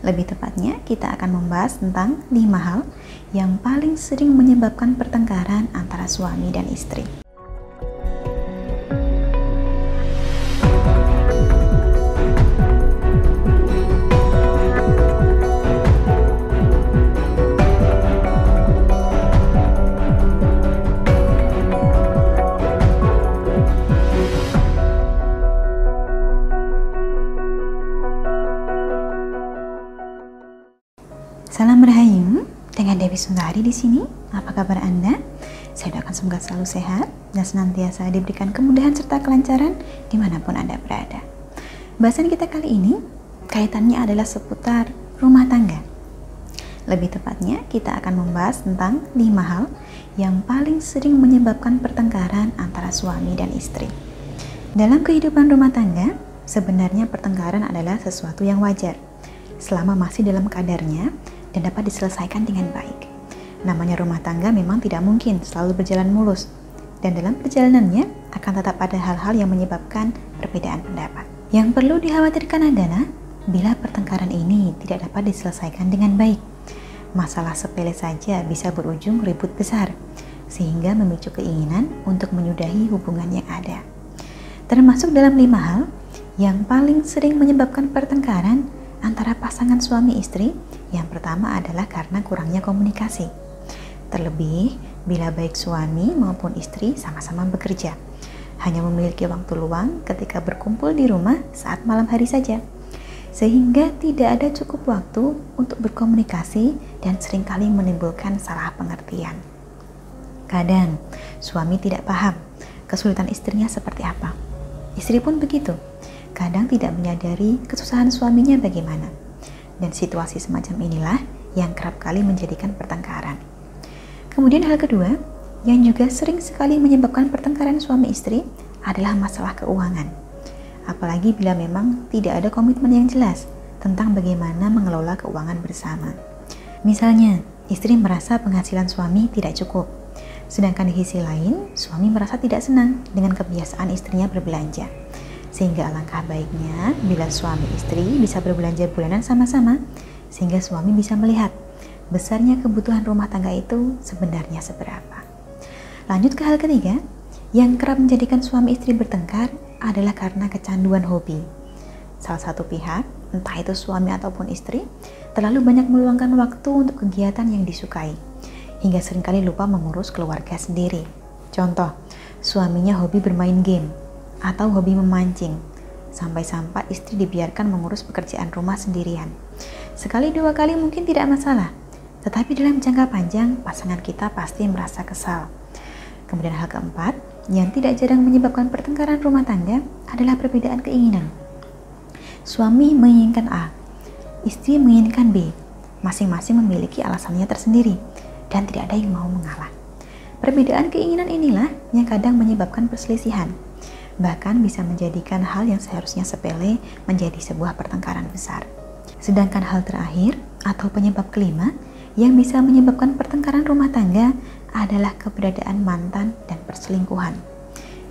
Lebih tepatnya, kita akan membahas tentang 5 hal yang paling sering menyebabkan pertengkaran antara suami dan istri. Salam Rahayu, dengan Dewi Sundari di sini. Apa kabar Anda? Saya doakan semoga selalu sehat dan senantiasa diberikan kemudahan serta kelancaran dimanapun Anda berada. Bahasan kita kali ini kaitannya adalah seputar rumah tangga. Lebih tepatnya, kita akan membahas tentang 5 hal yang paling sering menyebabkan pertengkaran antara suami dan istri. Dalam kehidupan rumah tangga, sebenarnya pertengkaran adalah sesuatu yang wajar selama masih dalam kadarnya dan dapat diselesaikan dengan baik. Namanya rumah tangga memang tidak mungkin selalu berjalan mulus, dan dalam perjalanannya akan tetap ada hal-hal yang menyebabkan perbedaan pendapat. Yang perlu dikhawatirkan adalah bila pertengkaran ini tidak dapat diselesaikan dengan baik. Masalah sepele saja bisa berujung ribut besar, sehingga memicu keinginan untuk menyudahi hubungan yang ada. Termasuk dalam 5 hal yang paling sering menyebabkan pertengkaran antara pasangan suami istri. Yang pertama adalah karena kurangnya komunikasi. Terlebih bila baik suami maupun istri sama-sama bekerja, hanya memiliki waktu luang ketika berkumpul di rumah saat malam hari saja, sehingga tidak ada cukup waktu untuk berkomunikasi dan seringkali menimbulkan salah pengertian. Kadang suami tidak paham kesulitan istrinya seperti apa. Istri pun begitu, kadang tidak menyadari kesusahan suaminya bagaimana. Dan situasi semacam inilah yang kerap kali menjadikan pertengkaran. Kemudian hal kedua yang juga sering sekali menyebabkan pertengkaran suami istri adalah masalah keuangan. Apalagi bila memang tidak ada komitmen yang jelas tentang bagaimana mengelola keuangan bersama. Misalnya, istri merasa penghasilan suami tidak cukup, sedangkan di sisi lain suami merasa tidak senang dengan kebiasaan istrinya berbelanja. Sehingga alangkah baiknya bila suami istri bisa berbelanja bulanan sama-sama, sehingga suami bisa melihat besarnya kebutuhan rumah tangga itu sebenarnya seberapa. Lanjut ke hal ketiga, yang kerap menjadikan suami istri bertengkar adalah karena kecanduan hobi. Salah satu pihak, entah itu suami ataupun istri, terlalu banyak meluangkan waktu untuk kegiatan yang disukai, hingga seringkali lupa mengurus keluarga sendiri. Contoh, suaminya hobi bermain game atau hobi memancing, sampai-sampai istri dibiarkan mengurus pekerjaan rumah sendirian. Sekali dua kali mungkin tidak masalah, tetapi dalam jangka panjang pasangan kita pasti merasa kesal. Kemudian hal keempat yang tidak jarang menyebabkan pertengkaran rumah tangga adalah perbedaan keinginan. Suami menginginkan A, istri menginginkan B. Masing-masing memiliki alasannya tersendiri dan tidak ada yang mau mengalah. Perbedaan keinginan inilah yang kadang menyebabkan perselisihan, bahkan bisa menjadikan hal yang seharusnya sepele menjadi sebuah pertengkaran besar. Sedangkan hal terakhir atau penyebab kelima yang bisa menyebabkan pertengkaran rumah tangga adalah keberadaan mantan dan perselingkuhan.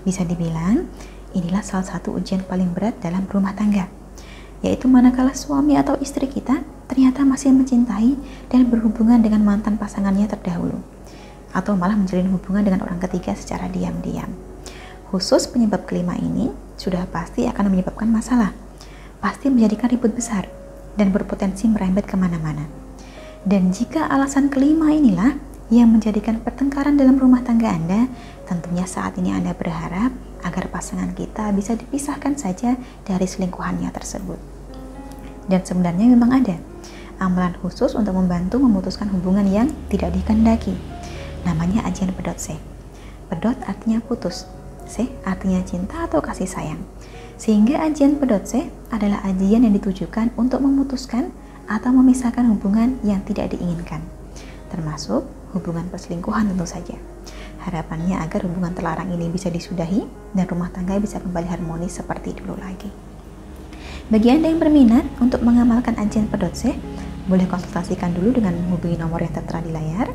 Bisa dibilang, inilah salah satu ujian paling berat dalam rumah tangga, yaitu manakala suami atau istri kita ternyata masih mencintai dan berhubungan dengan mantan pasangannya terdahulu, atau malah menjalin hubungan dengan orang ketiga secara diam-diam. Khusus penyebab kelima ini sudah pasti akan menyebabkan masalah, pasti menjadikan ribut besar dan berpotensi merembet kemana-mana. Dan jika alasan kelima inilah yang menjadikan pertengkaran dalam rumah tangga Anda, tentunya saat ini Anda berharap agar pasangan kita bisa dipisahkan saja dari selingkuhannya tersebut. Dan sebenarnya memang ada amalan khusus untuk membantu memutuskan hubungan yang tidak dikehendaki. Namanya ajian pedot C. Pedot artinya putus, C artinya cinta atau kasih sayang. Sehingga ajian pedot C adalah ajian yang ditujukan untuk memutuskan atau memisahkan hubungan yang tidak diinginkan, termasuk hubungan perselingkuhan tentu saja. Harapannya agar hubungan terlarang ini bisa disudahi dan rumah tangga bisa kembali harmonis seperti dulu lagi. Bagi Anda yang berminat untuk mengamalkan ajian pedot C, boleh konsultasikan dulu dengan menghubungi nomor yang tertera di layar.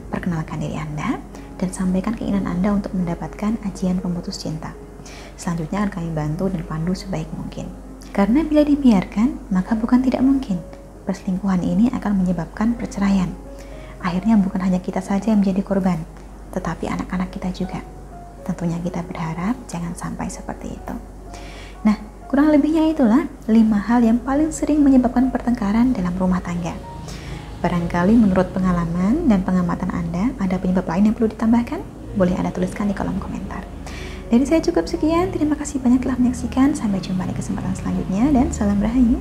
Perkenalkan diri Anda dan sampaikan keinginan Anda untuk mendapatkan ajian pemutus cinta. Selanjutnya akan kami bantu dan pandu sebaik mungkin. Karena bila dibiarkan, maka bukan tidak mungkin perselingkuhan ini akan menyebabkan perceraian. Akhirnya bukan hanya kita saja yang menjadi korban, tetapi anak-anak kita juga. Tentunya kita berharap jangan sampai seperti itu. Nah, kurang lebihnya itulah 5 hal yang paling sering menyebabkan pertengkaran dalam rumah tangga. Barangkali menurut pengalaman dan pengamatan Anda, ada penyebab lain yang perlu ditambahkan? Boleh Anda tuliskan di kolom komentar. Dari saya cukup sekian, terima kasih banyak telah menyaksikan. Sampai jumpa di kesempatan selanjutnya dan salam rahayu.